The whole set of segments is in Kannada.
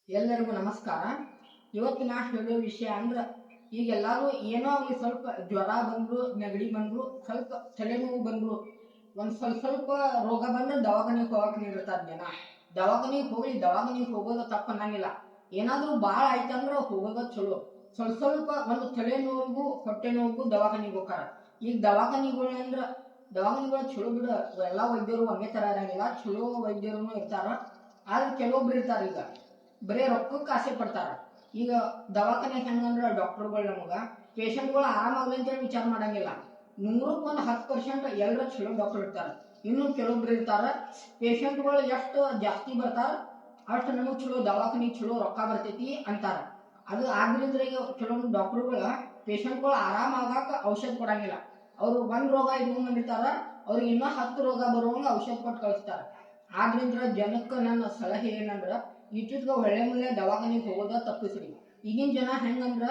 ಎಲ್ಲರಿಗೂ ನಮಸ್ಕಾರ. ಇವತ್ತು ನಾ ಹೇಳೋ ವಿಷಯ ಅಂದ್ರೆ ಈಗ ಎಲ್ಲರೂ ಏನೋ ಆಗಲಿ ಸ್ವಲ್ಪ ಜ್ವರ ಬಂದ್ರು, ನೆಗಡಿ ಬಂದ್ರು, ಸ್ವಲ್ಪ ತಲೆನೋವು ಬಂದ್ರು, ಒಂದು ಸ್ವಲ್ಪ ರೋಗ ಬಂದ್ರೆ ದವಾಖಾನೆಗೆ ಹೋಗಕ್ಕೆ ನಿಲ್ತಾರೆ ಜನ. ದವಾಖಾನೆಗೆ ಹೋಗೋದು ತಪ್ಪು ಅನ್ನಂಗಿಲ್ಲ. ಏನಾದರೂ ಭಾಳ ಆಯ್ತಂದ್ರೆ ಹೋಗೋದು ಚಲೋ. ಸ್ವಲ್ಪ ಒಂದು ತಲೆನೋವಿಗೂ ಹೊಟ್ಟೆ ನೋವಿಗೂ ದವಾಖಾನೆಗೆ ಹೋಗ್ತಾರ. ಈಗ ದವಾಖಾನೆಗಳು ಚಲೋ ಬಿಡು, ಎಲ್ಲ ವೈದ್ಯರು ಒಂದೇ ಥರ ಇರಂಗಿಲ್ಲ, ಚಲೋ ವೈದ್ಯರು ಇರ್ತಾರ. ಆದ್ರೆ ಕೆಲವೊಬ್ರು ಇರ್ತಾರೆ ಈಗ ಬರೀ ರೊಕ್ಕಕ್ಕೆ ಆಸೆ ಪಡ್ತಾರ. ಈಗ ದವಾಖಾನೆ ಹೆಂಗಂದ್ರೆ ಡಾಕ್ಟರ್ಗಳು ನಮಗ ಪೇಷಂಟ್ಗಳು ಆರಾಮಾಗಲಿ ಅಂತೇಳಿ ವಿಚಾರ ಮಾಡಂಗಿಲ್ಲ. 100% ಎಲ್ಲರೂ ಚಲೋ ಡಾಕ್ಟರ್ ಇರ್ತಾರೆ. ಇನ್ನು ಕೆಲವೊಬ್ರು ಇರ್ತಾರ ಪೇಷಂಟ್ಗಳು ಎಷ್ಟು ಜಾಸ್ತಿ ಬರ್ತಾರ ಅಷ್ಟು ನಮಗೆ ಚಲೋ ದವಾಖಾನೆ ಚಲೋ ರೊಕ್ಕ ಬರ್ತೈತಿ ಅಂತಾರ. ಅದು ಆದ್ರಿಂದ ಈಗ ಕೆಲವೊಂದು ಡಾಕ್ಟರ್ಗಳು ಪೇಷಂಟ್ಗಳು ಆರಾಮಾಗಾಕ ಔಷಧ ಕೊಡಂಗಿಲ್ಲ. ಅವರು ಒಂದ್ ರೋಗ ಇಟ್ಕೊಂಡಿರ್ತಾರ, ಅವ್ರಿಗೆ ಇನ್ನೂ 10 ರೋಗ ಬರುವಂಗ ಔಷಧ ಕೊಟ್ಟು ಕಳಿಸ್ತಾರ. ಆದ್ರಿಂದ ಜನಕ್ಕೆ ನನ್ನ ಸಲಹೆ ಏನಂದ್ರ ಇಟ್ಟಿಟ್ಗ ಒಳ್ಳೆ ದವಾಖಾನೆಗೆ ಹೋಗೋದ ತಪ್ಪಿಸ್ರಿ. ಈಗಿನ ಜನ ಹೆಂಗಂದ್ರ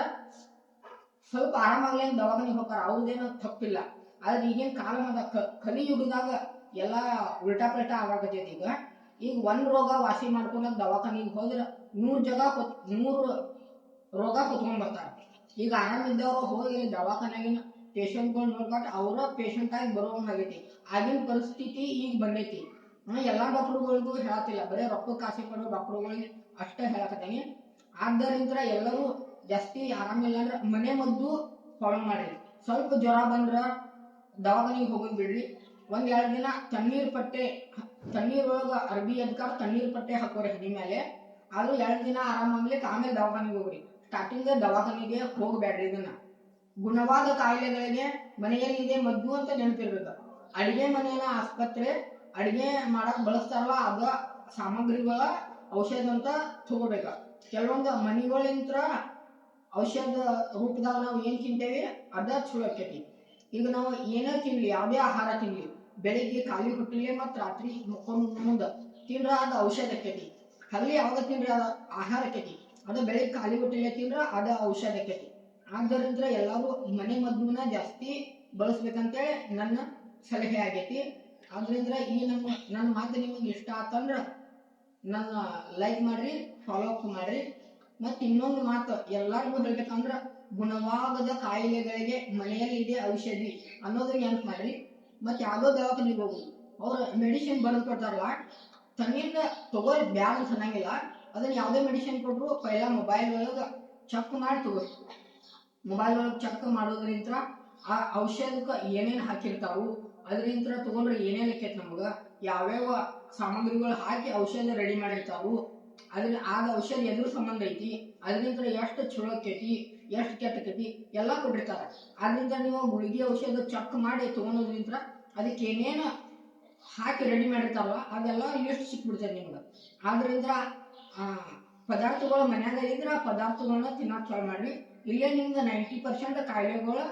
ಸ್ವಲ್ಪ ಆರಾಮಾಗ್ಲಿ ದವಾಖಾನೆಗೆ ಹೋಗ್ತಾರ, ಅವ್ರದೇನೋ ತಪ್ಪಿಲ್ಲ. ಆದ್ರೆ ಈಗಿನ ಕಾಲ ಕಲಿಯುಗದಾಗ ಎಲ್ಲ ಉಲ್ಟಾ ಪಲ್ಟಾ ಆಗಾಕತ್ತೈತಿ. ಈಗ ಒಂದ್ ರೋಗ ವಾಸಿ ಮಾಡ್ಕೊಂಡಾಗ ದವಾಖಾನೆಗೆ ಹೋದ್ರೆ 100 ರೋಗ ಹೊತ್ಕೊಂಡ್ ಬರ್ತಾರ. ಈಗ ಆರಾಮಿದ್ದವ್ರು ಹೋಗಿ ದವಾಖಾನೆಗಿನ ಪೇಷಂಟ್ಗಳು ನೋಡ್ಕೊಂಡು ಅವರ ಪೇಷಂಟ್ ಆಗಿ ಬರುವಂಗಾಗೈತಿ. ಆಗಿನ ಪರಿಸ್ಥಿತಿ ಈಗ ಬಂದೈತಿ. ಎಲ್ಲಾ ಡಾಕ್ಟರ್ಗಳಿಗೂ ಹೇಳತ್ತಿಲ್ಲ, ಬರೀ ರೊಕ್ಕಕ್ಕೆ ಆಸೆ ಪಡೋ ಡಾಕ್ಟರ್ಗಳಿಗೆ ಅಷ್ಟೇ ಹೇಳಕತ್ತೀನಿ. ಆದ್ದರಿಂದ ಎಲ್ಲರೂ ಜಾಸ್ತಿ ಆರಾಮಿಲ್ಲ ಅಂದ್ರೆ ಮನೆ ಮದ್ದು ಫಾಲೋ ಮಾಡಿ. ಸ್ವಲ್ಪ ಜ್ವರ ಬಂದ್ರ ದವಾಖಾನೆಗೆ ಹೋಗೋದು ಬಿಡ್ರಿ. 1-2 ದಿನ ತಣ್ಣೀರೊಳಗ ಅರ್ಬಿ ಎದ್ಕಾರ ತಣ್ಣೀರ್ ಪಟ್ಟೆ ಹಾಕೋರಿ ಹನಿ ಮೇಲೆ. ಆದ್ರೂ 2 ದಿನ ಆರಾಮಾಗ್ಲಿಕ್ಕೆ ಆಮೇಲೆ ದವಾಖಾನೆಗೆ ಹೋಗ್ರಿ. ಸ್ಟಾರ್ಟಿಂಗ್ ದವಾಖಾನೆಗೆ ಹೋಗ್ಬೇಡ್ರಿ. ಇದನ್ನ ಗುಣವಾದ ಕಾಯಿಲೆಗಳಿಗೆ ಮನೆಯಲ್ಲಿದೆ ಮದ್ದು ಅಂತ ನೆನಪಿರ್ಬೇಕು. ಅಡಿಗೆ ಮನೆಯ ಆಸ್ಪತ್ರೆ, ಅಡಿಗೆ ಮಾಡಕ್ ಬಳಸ್ತಾರಲ್ಲ ಅದ ಸಾಮಗ್ರಿಗಳ ಔಷಧ ಅಂತ ತಗೋಬೇಕ. ಕೆಲವೊಂದು ಮನಿಗಳಿಂತ್ರ ಔಷಧ ರೂಪದಾಗ ನಾವು ಏನ್ ತಿಂತೇವಿ ಅದ ಚಲೋ ಆಕೈತಿ. ಈಗ ನಾವು ಏನೇ ತಿನ್ಲಿ, ಯಾವುದೇ ಆಹಾರ ತಿನ್ಲಿ, ಬೆಳಿಗ್ಗೆ ಖಾಲಿ ಹೊಟ್ಟಿಲೆ ಮತ್ತು ರಾತ್ರಿ ಮುಂದ ತಿಂದ್ರ ಅದ ಔಷಧ ಆಕೈತಿ. ಹಲ್ಲಿ ಯಾವಾಗ ತಿಂದ್ರೆ ಅದ ಆಹಾರ ಆಕೈತಿ, ಅದ ಬೆಳಿಗ್ಗೆ ಖಾಲಿ ಹೊಟ್ಟಿಲೆ ತಿಂದ್ರ ಅದ ಔಷಧ ಆಕೈತಿ. ಆದ್ದರಿಂದ ಎಲ್ಲರೂ ಮನೆ ಮದ್ದನ್ನ ಜಾಸ್ತಿ ಬಳಸ್ಬೇಕಂತೇಳಿ ನನ್ನ ಸಲಹೆ ಆಗೈತಿ. ಆದ್ರಿಂದ ಈ ನನ್ನ ಮಾತು ನಿಮಗೆ ಇಷ್ಟ ಆತಂದ್ರ ನನ್ನ ಲೈಕ್ ಮಾಡ್ರಿ, ಫಾಲೋ ಅಪ್ ಮಾಡ್ರಿ. ಮತ್ತು ಇನ್ನೊಂದು ಮಾತು ಎಲ್ಲರಿಗೂ ಹೇಳ್ಬೇಕಂದ್ರ ಗುಣವಾಗದ ಕಾಯಿಲೆಗಳಿಗೆ ಮನೆಯಲ್ಲಿ ಇದೆ ಔಷಧಿ ಅನ್ನೋದನ್ನ ನೆನಪು ಮಾಡ್ರಿ. ಮತ್ತು ಯಾವುದೋ ದವಾಖಾನೆಗೆ ಹೋಗಿ ಅವ್ರ ಮೆಡಿಸಿನ್ ಬರೆದು ಕೊಡ್ತಾರಲ್ಲ, ತನ್ನಿಂದ ತಗೋರಿ ಬ್ಯಾಡ ಅಂತ ಅನ್ನಂಗಿಲ್ಲ. ಅದನ್ನ ಯಾವುದೇ ಮೆಡಿಸಿನ್ ಕೊಟ್ಟರು ಪೈಲ ಮೊಬೈಲ್ ಒಳಗೆ ಚೆಕ್ ಮಾಡಿ ತಗೋರಿ. ಮೊಬೈಲ್ ಒಳಗೆ ಚೆಕ್ ಮಾಡೋದ್ರಿಂದ ಆ ಔಷಧಕ್ಕೆ ಏನೇನು ಹಾಕಿರ್ತಾವು, ಅದರಿಂದ ತಗೊಂಡ್ರೆ ಏನೇನು ಆಕೈತಿ, ನಮ್ಗೆ ಯಾವ್ಯಾವ ಸಾಮಗ್ರಿಗಳು ಹಾಕಿ ಔಷಧ ರೆಡಿ ಮಾಡಿರ್ತಾವು, ಆದ ಔಷಧ ಎದುರು ಸಂಬಂಧ ಐತಿ, ಅದರಿಂದ ಎಷ್ಟು ಚಲೋ ಆಕೈತಿ ಎಷ್ಟು ಕೆಟ್ಟ ಆಕೈತಿ ಎಲ್ಲ ಕೊಟ್ಟಿರ್ತಾರ. ಆದ್ರಿಂದ ನೀವು ಗುಳಿಗೆ ಔಷಧ ಚೆಕ್ ಮಾಡಿ ತಗೊಳೋದ್ರಿಂದ ಅದಕ್ಕೆ ಏನೇನು ಹಾಕಿ ರೆಡಿ ಮಾಡಿರ್ತಾರಲ್ಲ ಅದೆಲ್ಲ ಲಿಸ್ಟ್ ಸಿಕ್ಬಿಡ್ತದೆ ನಿಮ್ಗೆ. ಆದ್ರಿಂದ ಪದಾರ್ಥಗಳು ಮನ್ಯಾಗ ಇದ್ರೆ ಆ ಪದಾರ್ಥಗಳನ್ನ ತಿನ್ನೋಕೆ ಚಾಲು ಮಾಡ್ರಿ. ಇಲ್ಲೇ ನಿಮ್ಗೆ 90% ಕಾಯಿಲೆಗಳು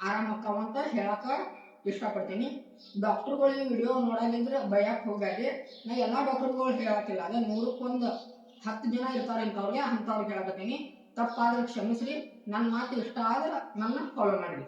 ಆರಾಮಕ್ಕಾವಂತ ಹೇಳಕ ಇಷ್ಟಪಡ್ತೀನಿ. ಡಾಕ್ಟರ್ಗಳು ವಿಡಿಯೋ ನೋಡೋದಿದ್ರೆ ಭಯಕ್ಕೆ ಹೋಗ್ಬೇಡ್ರಿ. ನಾ ಎಲ್ಲ ಡಾಕ್ಟರ್ಗಳು ಹೇಳಕ್ಕಿಲ್ಲ, ಅದೇ 100ಕ್ಕೆ 10 ಜನ ಇರ್ತಾರೆ ಅಂಥವ್ರಿಗೆ ಹೇಳಕತ್ತೀನಿ. ತಪ್ಪಾದ್ರೆ ಕ್ಷಮಿಸ್ರಿ. ನನ್ನ ಮಾತು ಇಷ್ಟ ಆದ್ರೆ ನನ್ನ ಫಾಲೋ ಮಾಡ್ರಿ.